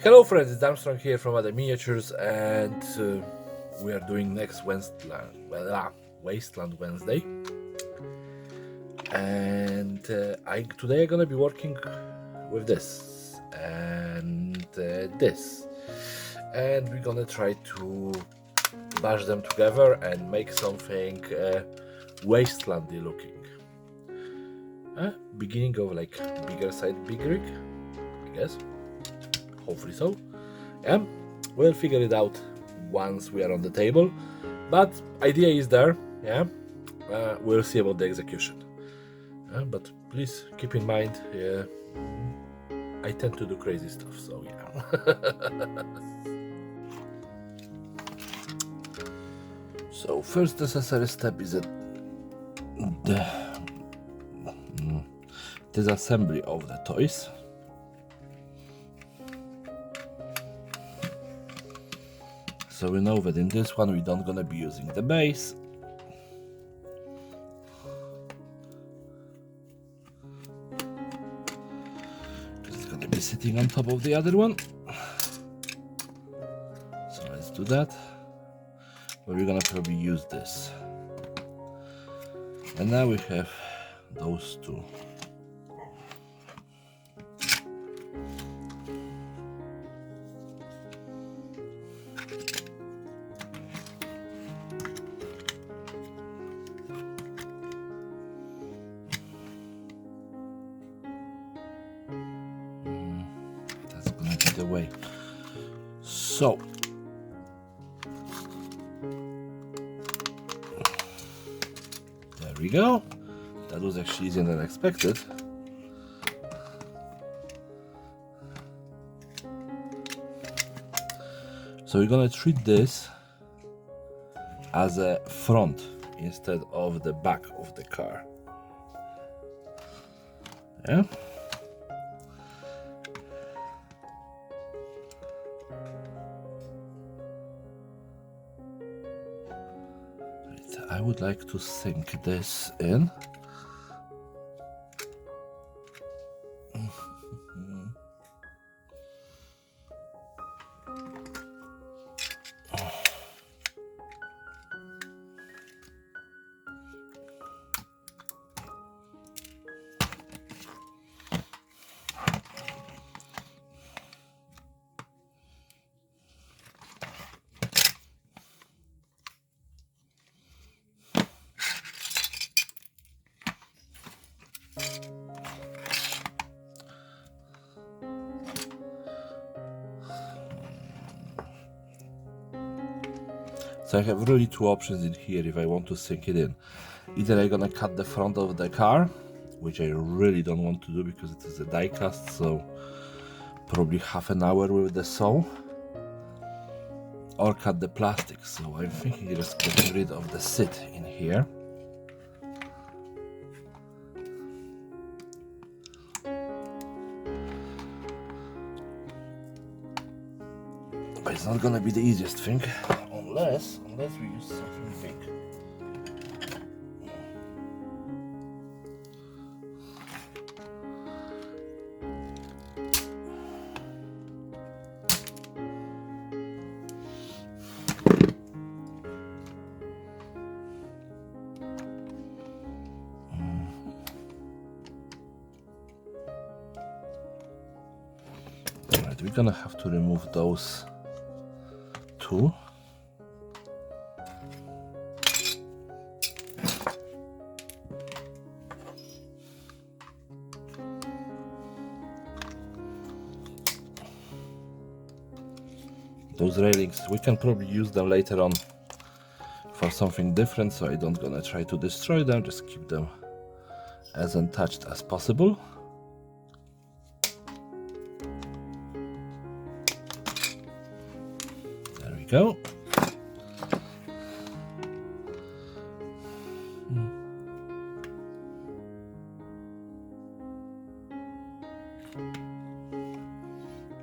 Hello friends, it's Armstrong here from Other Miniatures, and we are doing next Wasteland Wednesday. And today I'm gonna be working with this and this, and we're gonna try to bash them together and make something wastelandy looking. Beginning of like bigger side big rig, I guess. Hopefully so. Yeah, we'll figure it out once we are on the table, but idea is there. Yeah, we'll see about the execution. But please keep in mind, I tend to do crazy stuff, so yeah. So first necessary step is the disassembly of the toys. So we know that in this one we don't gonna be using the base. It's gonna be sitting on top of the other one. So let's do that. But we're gonna probably use this. And now we have those two. The way. So there we go. That was actually easier than expected. So we're gonna treat this as a front instead of the back of the car. Yeah. I would like to sink this in. So I have really two options in here if I want to sink it in. Either I'm gonna cut the front of the car, which I really don't want to do because it is a die cast, so probably half an hour with the saw, or cut the plastic. So I'm thinking just getting rid of the seat in here. But it's not gonna be the easiest thing, unless we use something big. Alright, we're gonna have to remove those two. Those railings, we can probably use them later on for something different, so I don't gonna try to destroy them, just keep them as untouched as possible. There we go.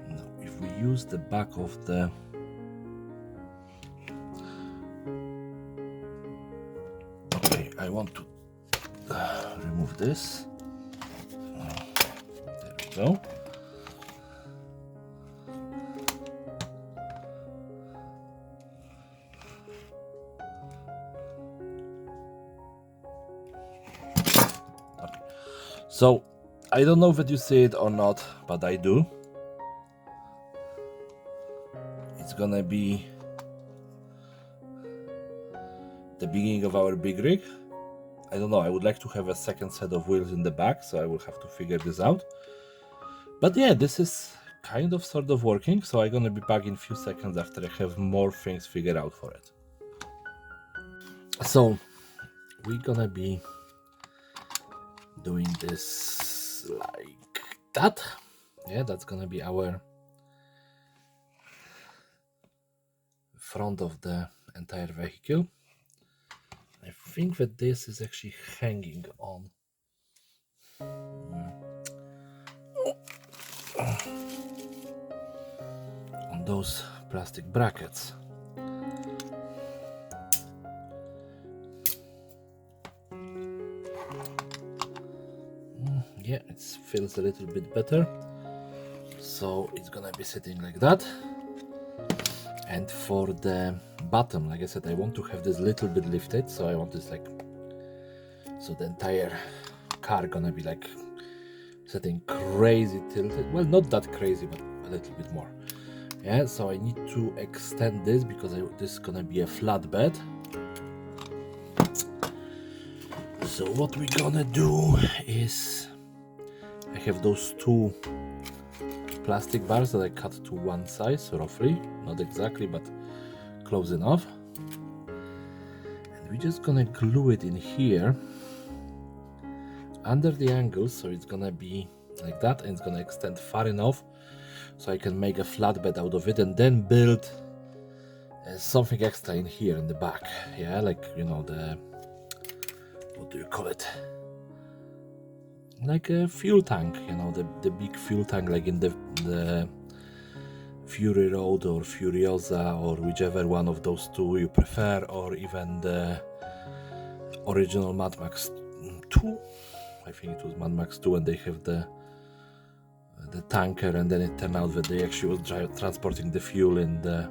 Now, if we use the back of the I want to remove this. There we go. So I don't know if you see it or not, but I do. It's gonna be the beginning of our big rig. I don't know, I would like to have a second set of wheels in the back, so I will have to figure this out. But yeah, this is kind of sort of working, so I'm gonna be back in a few seconds after I have more things figured out for it. So we're gonna be doing this like that. Yeah, that's gonna be our front of the entire vehicle. I think that this is actually hanging on those plastic brackets. Yeah, it feels a little bit better. So it's gonna be sitting like that. And for the bottom, like I said, I want to have this little bit lifted, so I want this like, so the entire car gonna be like sitting crazy tilted. Well, not that crazy, but a little bit more. Yeah, so I need to extend this because this is gonna be a flatbed. So what we're gonna do is, I have those two plastic bars that I cut to one size roughly, not exactly, but close enough. And we're just gonna glue it in here under the angle, so it's gonna be like that, and it's gonna extend far enough so I can make a flatbed out of it, and then build something extra in here in the back. Yeah, like, you know, the, what do you call it, like a fuel tank, you know, the big fuel tank, like in the Fury Road or Furiosa, or whichever one of those two you prefer, or even the original Mad Max 2. I think it was Mad Max 2, and they have the tanker, and then it turned out that they actually was transporting the fuel in the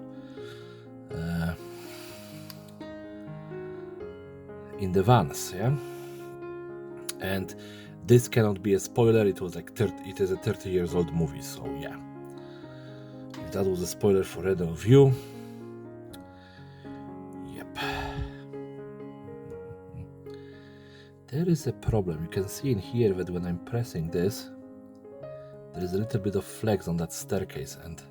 vans, yeah. And this cannot be a spoiler. It was like it is a 30 years old movie, so yeah. If that was a spoiler for any of you, yep. There is a problem. You can see in here that when I'm pressing this, there is a little bit of flex on that staircase, and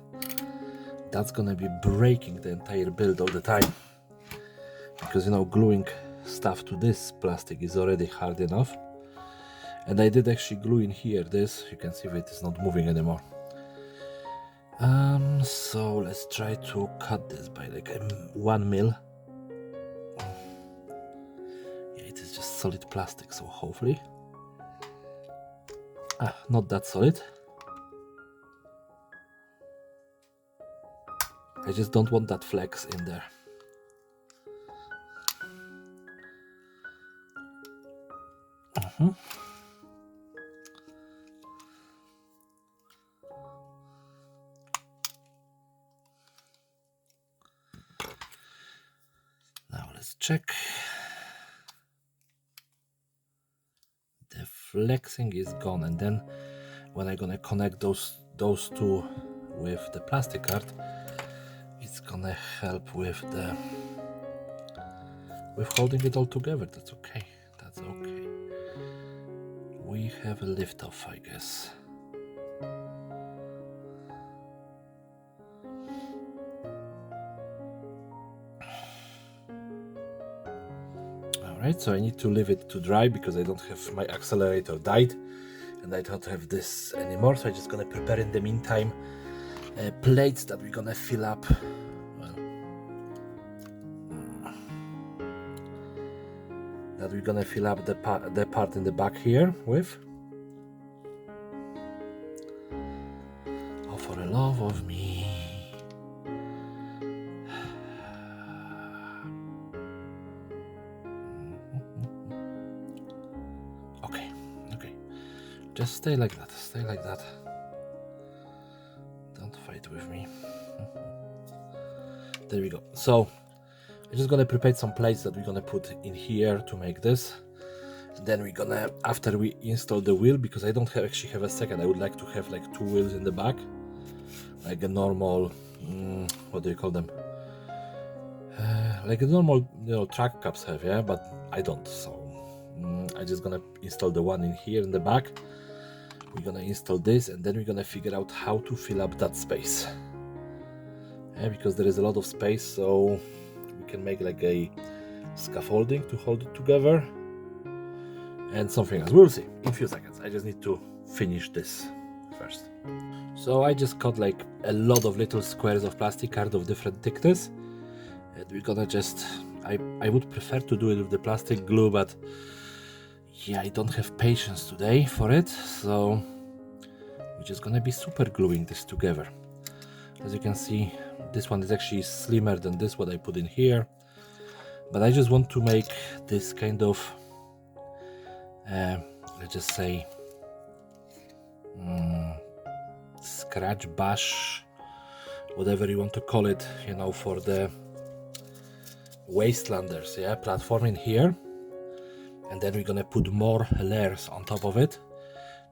that's gonna be breaking the entire build all the time. Because, you know, gluing stuff to this plastic is already hard enough. And I did actually glue in here this, you can see that it's not moving anymore. So let's try to cut this by like 1 mil. Yeah, it is just solid plastic, so hopefully. Not that solid. I just don't want that flex in there. Now let's check. The flexing is gone, and then when I'm gonna connect those two with the plastic card, it's gonna help with holding it all together. That's okay. That's okay. We have a lift off, I guess. Alright, so I need to leave it to dry because I don't have, my accelerator died and I don't have this anymore, so I'm just gonna prepare in the meantime plates that we're gonna fill up. Well, that we're gonna fill up the part in the back here with. Oh, for the love of me. Okay. Just stay like that. Stay like that. Don't fight with me. There we go. So I'm just gonna prepare some plates that we're gonna put in here to make this. Then we're gonna, after we install the wheel, because I don't actually have a second, I would like to have like 2 wheels in the back, like a normal, what do you call them? Like a normal, track caps have, yeah, but I don't, so I'm just gonna install the one in here in the back. We're gonna install this, and then we're gonna figure out how to fill up that space, yeah, because there is a lot of space, so we can make like a scaffolding to hold it together and something else. We'll see in a few seconds. I just need to finish this first. So I just cut like a lot of little squares of plastic card of different thickness, and we're gonna just, I would prefer to do it with the plastic glue, but yeah, I don't have patience today for it, so we're just gonna be super gluing this together. As you can see, this one is actually slimmer than this what I put in here, but I just want to make this kind of let's just say scratch bash, whatever you want to call it, for the Wastelanders, yeah, platform in here. And then we're gonna put more layers on top of it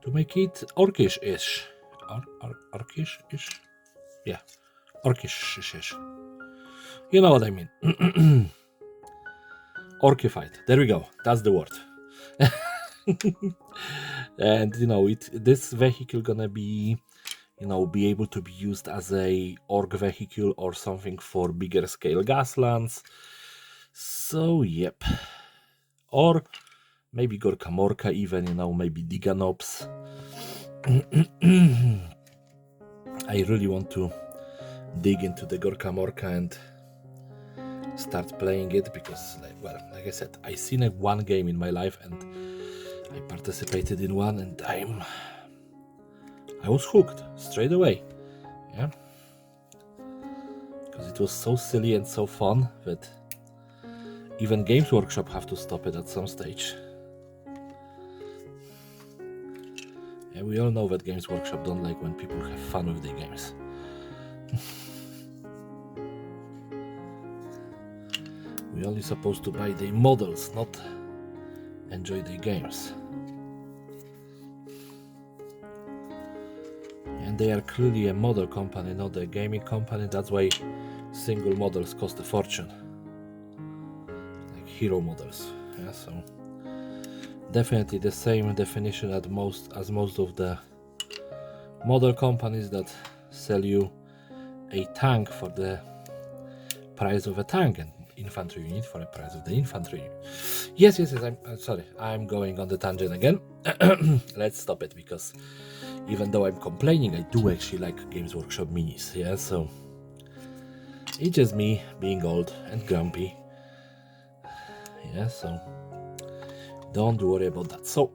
to make it orcish-ish. Orcish-ish? Yeah, orcish-ish. You know what I mean. Orcified. There we go. That's the word. And this vehicle gonna be be able to be used as a orc vehicle or something for bigger scale gaslands. So yep, or maybe Gorka Morka even, maybe Diganops. I really want to dig into the Gorka Morka and start playing it, because like I said, I seen one game in my life and I participated in one, and I was hooked straight away, yeah, because it was so silly and so fun that even Games Workshop have to stop it at some stage. Yeah, we all know that Games Workshop don't like when people have fun with their games. We're only supposed to buy their models, not enjoy their games. And they are clearly a model company, not a gaming company. That's why single models cost a fortune, like hero models. Yeah, so definitely the same definition as most of the model companies that sell you a tank for the price of a tank and infantry unit for the price of the infantry unit. Yes, I'm sorry, I'm going on the tangent again. Let's stop it, because even though I'm complaining, I do actually like Games Workshop minis, yeah, so it's just me being old and grumpy, yeah, so don't worry about that. So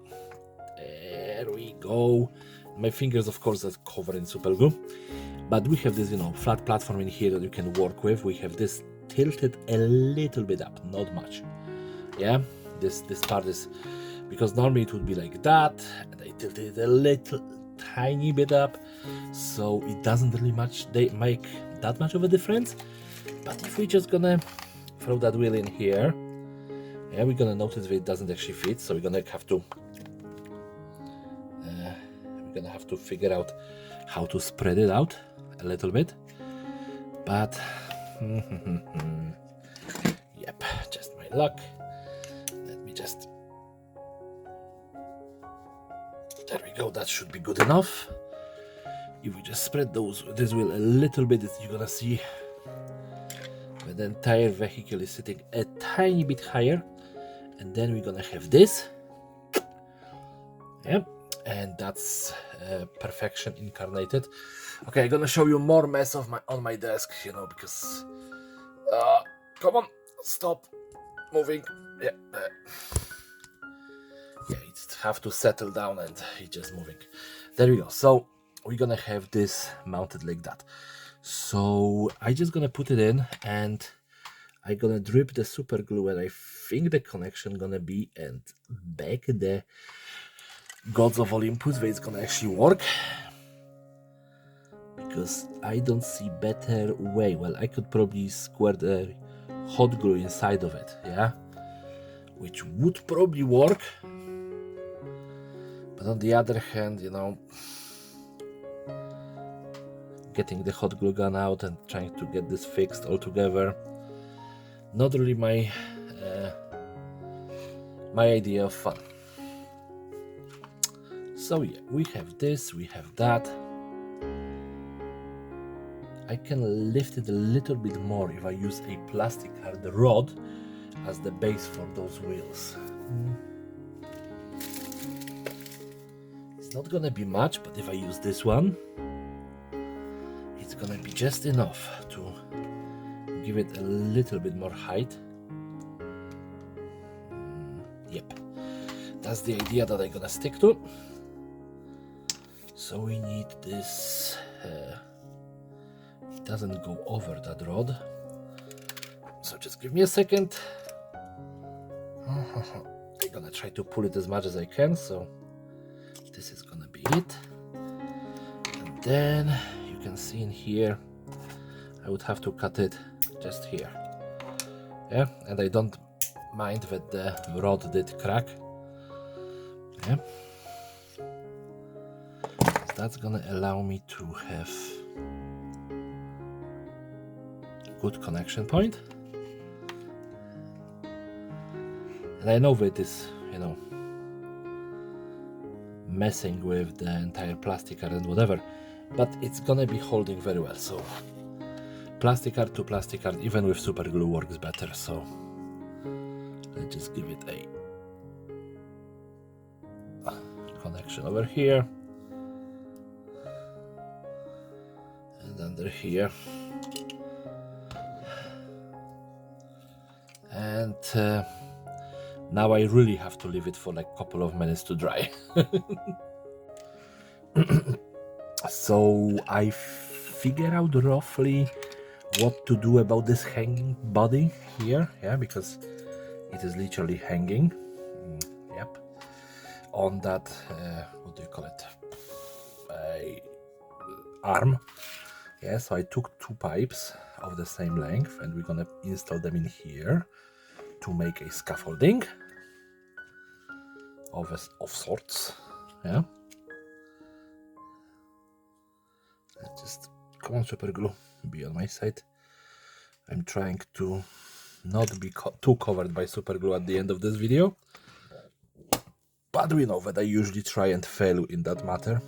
there we go. My fingers, of course, are covered in super glue, but we have this, flat platform in here that you can work with. We have this tilted a little bit up, not much, yeah. This part is, because normally it would be like that, and I tilted it a little tiny bit up, so it doesn't really make that much of a difference. But if we're just gonna throw that wheel in here, yeah, we're gonna notice that it doesn't actually fit, so we're gonna have to figure out how to spread it out a little bit. But yep, just my luck. Let me just, there we go, that should be good enough. If we just spread this wheel a little bit, you're gonna see that the entire vehicle is sitting a tiny bit higher, and then we're gonna have this, yep, and that's perfection incarnated. Okay, I'm gonna show you more mess on my desk, because come on, stop moving. Yeah, it have to settle down, and it's just moving. There we go. So we're gonna have this mounted like that. So I just gonna put it in, and I'm gonna drip the super glue, and I think the connection gonna be and back the Gods of Olympus where it's gonna actually work, because I don't see better way. Well, I could probably square the hot glue inside of it, yeah, which would probably work, But on the other hand, you know, getting the hot glue gun out and trying to get this fixed all together, not really my idea of fun. So yeah, we have this, we have that. I can lift it a little bit more if I use a plastic hard rod as the base for those wheels. It's not gonna be much, but if I use this one, it's gonna be just enough to give it a little bit more height. Yep, that's the idea that I'm gonna stick to. So we need this, it doesn't go over that rod. So just give me a second. I'm gonna try to pull it as much as I can, so this is gonna be it. And then you can see in here, I would have to cut it just here. Yeah, and I don't mind that the rod did crack. Yeah. That's gonna allow me to have good connection point. And I know that is, you know, messing with the entire plastic art and whatever, but it's gonna be holding very well. So plastic art to plastic art, even with super glue, works better. So let's just give it a connection over here and under here, and now I really have to leave it for like a couple of minutes to dry. So I figure out roughly what to do about this hanging body here, yeah, because it is literally hanging. Yep, on that what do you call it, arm. Yeah, so I took two pipes of the same length and we're gonna install them in here to make a scaffolding of sorts. Yeah, let's just, come on, super glue, be on my side. I'm trying to not be too covered by super glue at the end of this video, but we know that I usually try and fail in that matter.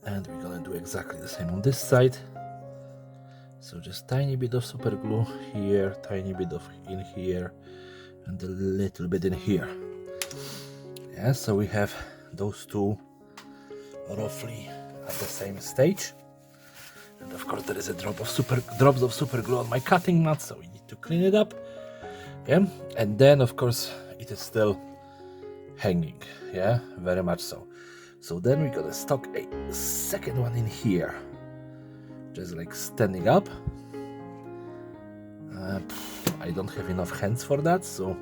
And we're gonna do exactly the same on this side. So just tiny bit of super glue here, tiny bit of in here, and a little bit in here. Yeah, so we have those two roughly at the same stage. And of course there is a drops of super glue on my cutting mat, so we need to clean it up. Yeah, and then of course it is still hanging. Yeah, very much so. So then we're gonna stock a second one in here, just like standing up. I don't have enough hands for that, so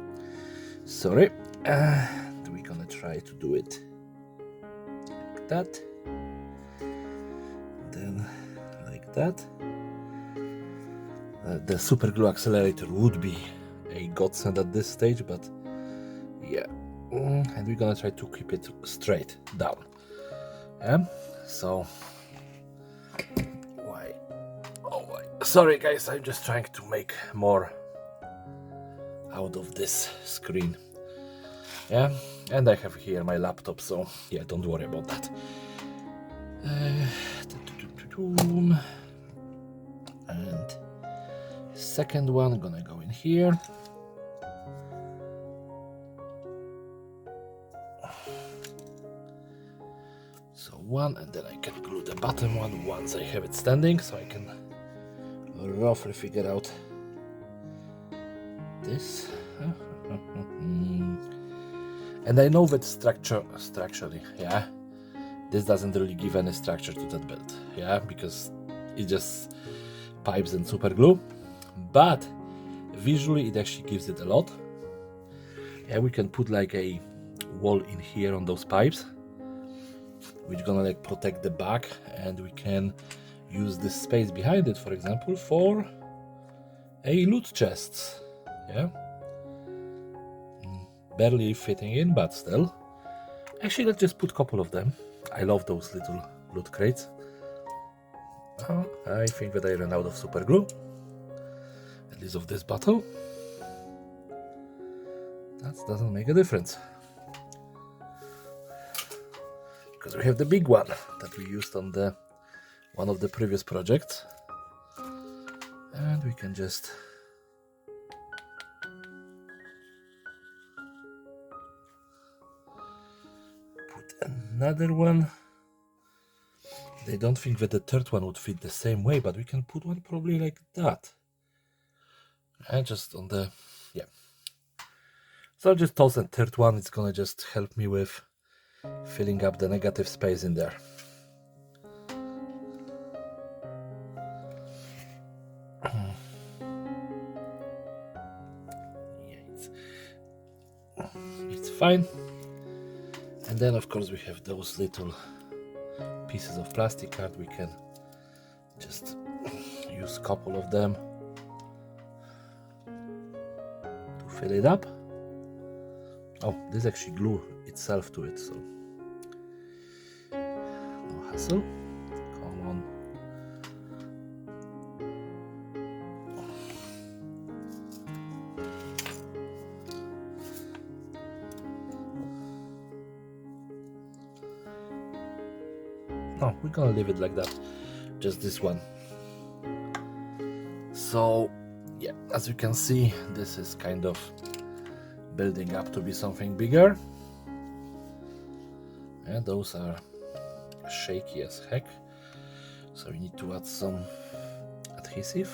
sorry. We're gonna try to do it like that, then like that. The super glue accelerator would be a godsend at this stage, but yeah. And we're gonna try to keep it straight down. Yeah, so why? Oh, why? Sorry guys, I'm just trying to make more out of this screen. Yeah, and I have here my laptop, so yeah, don't worry about that. And second one gonna go in here. So one, and then I can glue the bottom one once I have it standing, so I can roughly figure out this. And I know that structurally, yeah, this doesn't really give any structure to that build, yeah, because it's just pipes and super glue, but visually it actually gives it a lot. Yeah, we can put like a wall in here on those pipes, which gonna like protect the back, and we can use this space behind it, for example, for a loot chest. Yeah, barely fitting in, but still. Actually, let's just put a couple of them. I love those little loot crates. Oh, I think that I ran out of super glue. At least of this bottle. That doesn't make a difference. Because we have the big one that we used on the one of the previous projects. And we can just put another one. They don't think that the third one would fit the same way, but we can put one probably like that. And just on the, yeah. So I'll just toss a third one. It's gonna just help me with filling up the negative space in there. It's fine. And then of course we have those little pieces of plastic card. We can just use a couple of them to fill it up. Oh, this actually glue itself to it, so no hassle. Come on. No, we're gonna leave it like that. Just this one. So, yeah, as you can see, this is kind of building up to be something bigger. And those are shaky as heck. So we need to add some adhesive.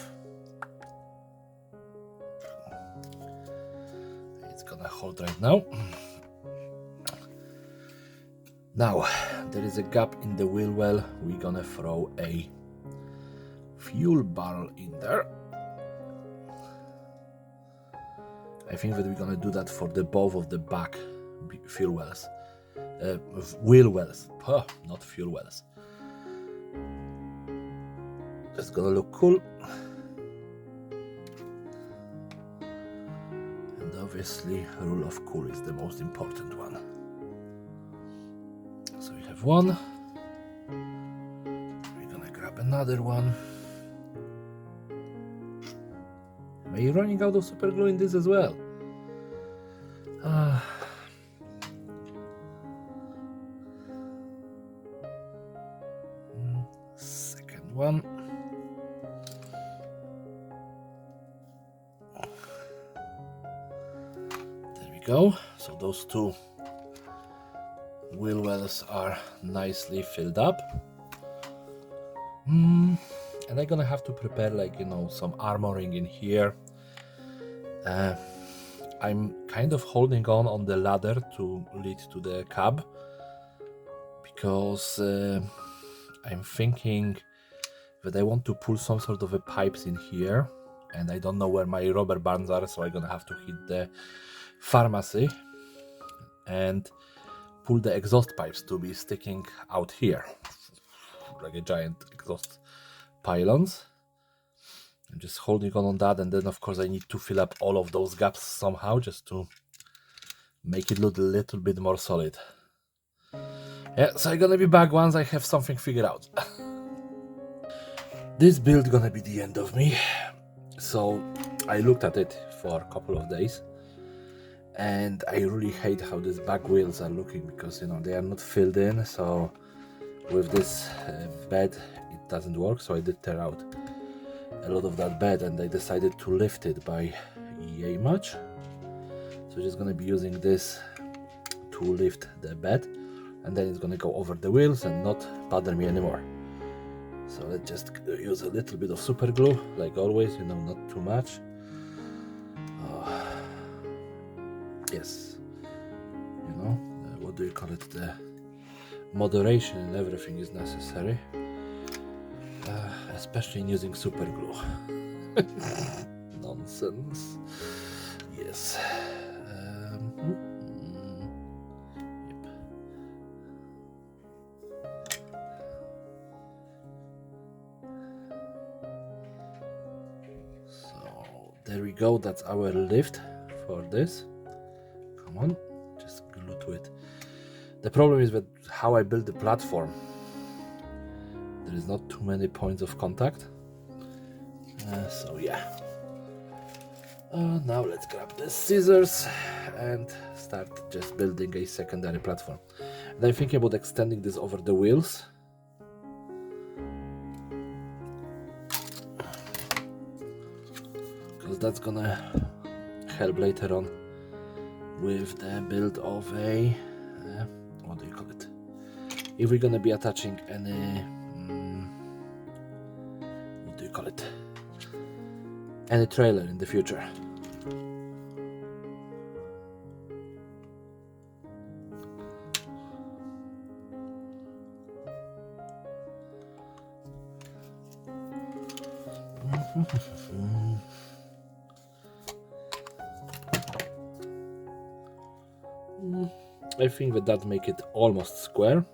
It's gonna hold right now. Now, there is a gap in the wheel well. We're gonna throw a fuel barrel in there. I think that we're gonna do that for the both of the back fuel wells. Wheel wells, not fuel wells. It's gonna look cool. And obviously, rule of cool is the most important one. So we have one. We're gonna grab another one. Am I running out of super glue in this as well? Second one. There we go. So those two wheel wells are nicely filled up. And I'm gonna have to prepare, like, you know, some armoring in here. I'm kind of holding on the ladder to lead to the cab because I'm thinking that I want to pull some sort of a pipes in here, and I don't know where my rubber bands are, so I'm gonna have to hit the pharmacy and pull the exhaust pipes to be sticking out here like a giant exhaust pylons. I'm just holding on that, and then of course I need to fill up all of those gaps somehow just to make it look a little bit more solid. Yeah, so I'm gonna be back once I have something figured out. This build gonna be the end of me. So I looked at it for a couple of days, and I really hate how these back wheels are looking because, you know, they are not filled in. So with this bed it doesn't work, so I did tear out a lot of that bed, and I decided to lift it by yay much. So just gonna be using this to lift the bed, and then it's gonna go over the wheels and not bother me anymore. So let's just use a little bit of super glue, like always, you know, not too much. Yes, you know, what do you call it? The moderation in everything is necessary, especially in using super glue. Nonsense. Yes. Yep. So there we go. That's our lift for this. Come on, just glue to it The problem is that how I build the platform, there is not too many points of contact. So yeah. Now let's grab the scissors and start just building a secondary platform. And I'm thinking about extending this over the wheels. Because that's gonna help later on with the build of a, what do you call it? If we're gonna be attaching any, what do you call it? Any trailer in the future. I think that make it almost square.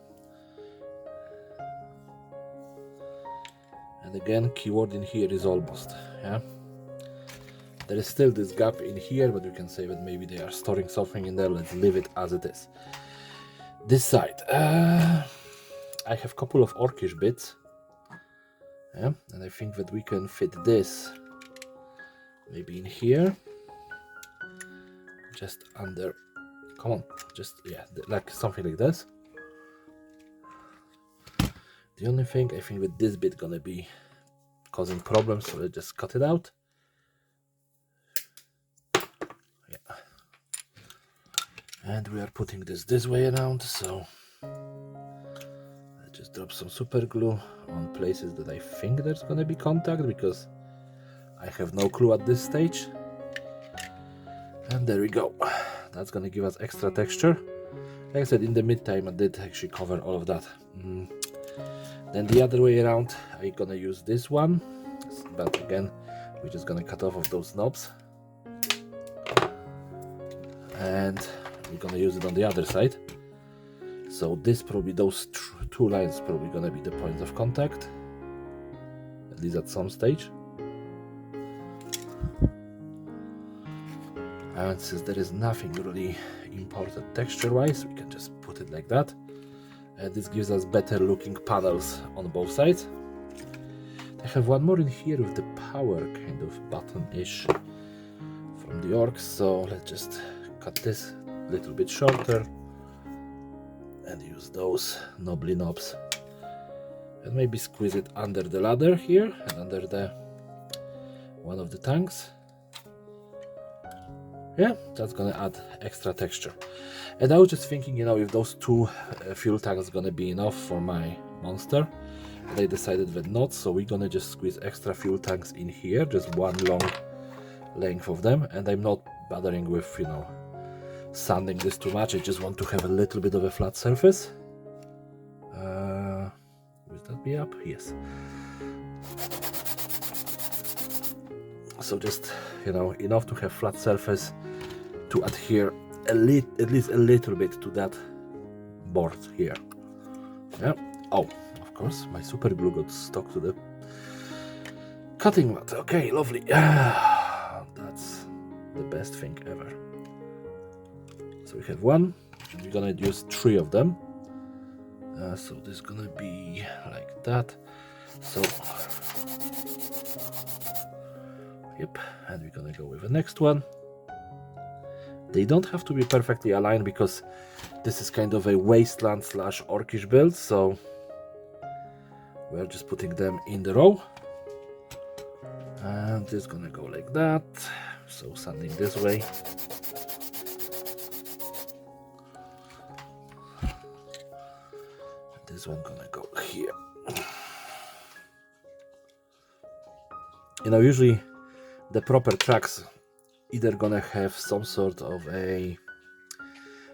And again, keyword in here is almost, yeah. There is still this gap in here, but you can say that maybe they are storing something in there. Let's leave it as it is. This side, I have a couple of orcish bits, yeah, and I think that we can fit this maybe in here, just under. Come on, just yeah, like something like this. The only thing I think with this bit gonna be causing problems, so let's just cut it out. Yeah, and we are putting this way around, so let's just drop some super glue on places that I think there's gonna be contact, because I have no clue at this stage. And there we go. That's gonna give us extra texture. Like I said, in the meantime I did actually cover all of that. Then the other way around, I'm gonna use this one, but again we're just gonna cut off of those knobs, and we're gonna use it on the other side. So this probably, those two lines probably gonna be the points of contact, at least at some stage. And since there is nothing really important texture wise, we can just put it like that. And this gives us better looking panels on both sides. I have one more in here with the power kind of button-ish from the orcs, so let's just cut this a little bit shorter and use those knobbly knobs. And maybe squeeze it under the ladder here and under the one of the tanks. Yeah, that's gonna add extra texture. And I was just thinking, you know, if those two fuel tanks gonna be enough for my monster. And I decided that not, so we're gonna just squeeze extra fuel tanks in here, just one long length of them. And I'm not bothering with, you know, sanding this too much. I just want to have a little bit of a flat surface. Will that be up? Yes. So just, you know, enough to have flat surface to adhere at least a little bit to that board here. Yeah. Oh, of course, my super glue got stuck to the cutting mat. Okay, lovely. That's the best thing ever. So we have one, and we're gonna use 3 of them. So this is gonna be like that. So, yep, and we're gonna go with the next one. They don't have to be perfectly aligned because this is kind of a wasteland / orcish build, so we're just putting them in the row. And it's gonna go like that. So sanding this way. This one gonna go here. You know, usually the proper tracks either gonna have some sort of a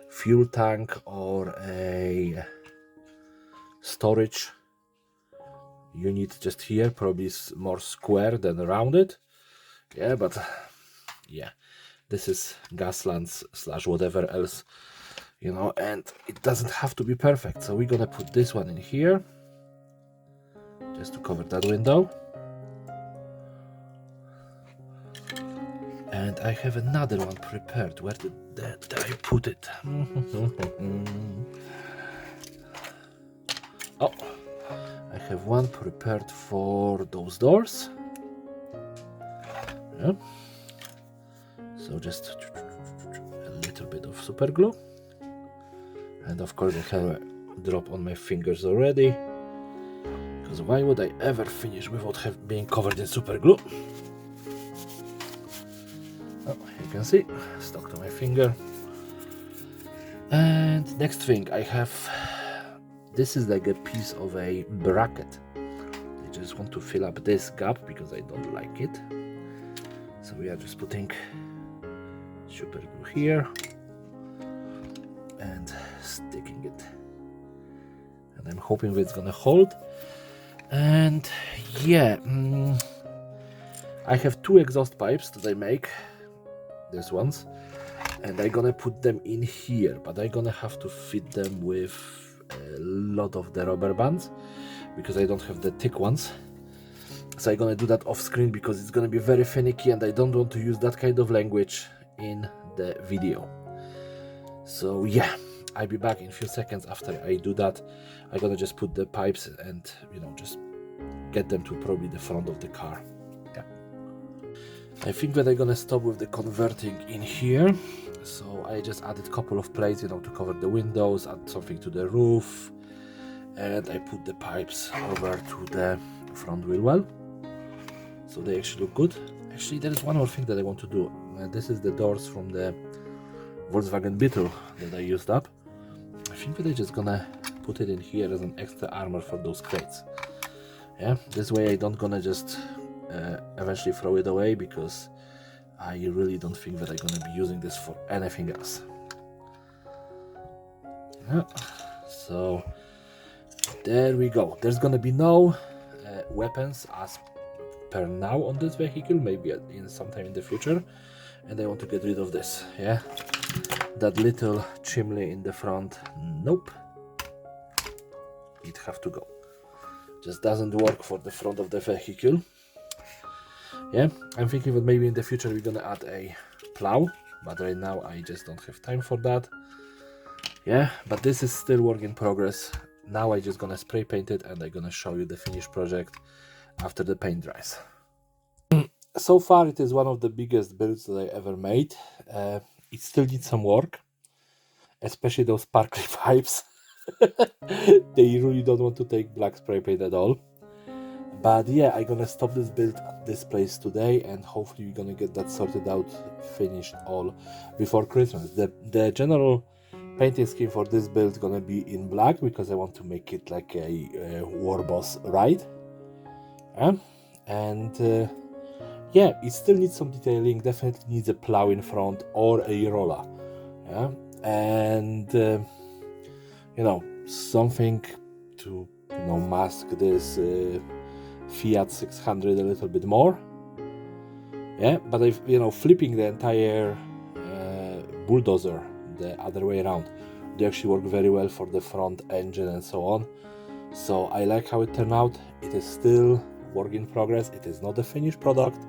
fuel tank or a storage unit just here, probably more square than rounded. Yeah, but yeah, this is Gaslands / whatever else, you know, and it doesn't have to be perfect. So we're gonna put this one in here just to cover that window. And I have another one prepared. Where did I put it? Oh, I have one prepared for those doors. Yeah. So just a little bit of super glue, and of course I have a drop on my fingers already, because why would I ever finish without being covered in super glue? Oh, you can see, stuck to my finger. And next thing I have, this is like a piece of a bracket. I just want to fill up this gap because I don't like it. So we are just putting super glue here and sticking it. And I'm hoping that it's gonna hold. And yeah, I have two exhaust pipes that I make, these ones, and I'm gonna put them in here, but I'm gonna have to fit them with a lot of the rubber bands because I don't have the thick ones. So I'm gonna do that off screen because it's gonna be very finicky and I don't want to use that kind of language in the video. So yeah, I'll be back in a few seconds after I do that. I'm gonna just put the pipes and, you know, just get them to probably the front of the car. Yeah, I think that I'm gonna stop with the converting in here. So I just added a couple of plates, you know, to cover the windows, add something to the roof, and I put the pipes over to the front wheel well, so they actually look good. Actually, there is one more thing that I want to do. This is the doors from the Volkswagen Beetle that I used up. I think that I'm just gonna put it in here as an extra armor for those crates. Yeah, this way I don't gonna just eventually throw it away, because I really don't think that I'm gonna be using this for anything else. Yeah, so there we go. There's gonna be no weapons as per now on this vehicle, maybe in sometime in the future. And I want to get rid of this. Yeah, that little chimney in the front, nope, it have to go. Just doesn't work for the front of the vehicle. Yeah, I'm thinking that maybe in the future we're gonna add a plow, but right now I just don't have time for that. Yeah, but this is still work in progress. Now I just gonna spray paint it and I'm gonna show you the finished project after the paint dries. So far it is one of the biggest builds that I ever made. It still needs some work, especially those sparkly pipes. They really don't want to take black spray paint at all. But yeah, I'm gonna stop this build at this place today, and hopefully we're gonna get that sorted out, finished all before Christmas. The general painting scheme for this build is gonna be in black, because I want to make it like a war boss ride. And yeah, it still needs some detailing, definitely needs a plow in front or a roller. Yeah, and you know, something to, you know, mask this Fiat 600 a little bit more. Yeah, but if, you know, flipping the entire bulldozer the other way around, they actually work very well for the front engine and so on. So I like how it turned out. It is still work in progress, it is not a finished product,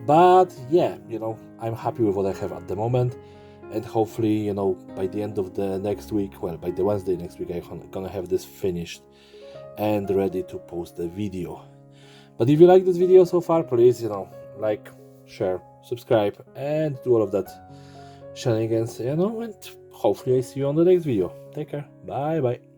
but yeah, you know, I'm happy with what I have at the moment. And hopefully, you know, by the end of the next week, well, by the Wednesday next week, I'm gonna have this finished and ready to post the video. But if you like this video so far, please, you know, like, share, subscribe, and do all of that shenanigans, you know, and hopefully I see you on the next video. Take care. Bye bye.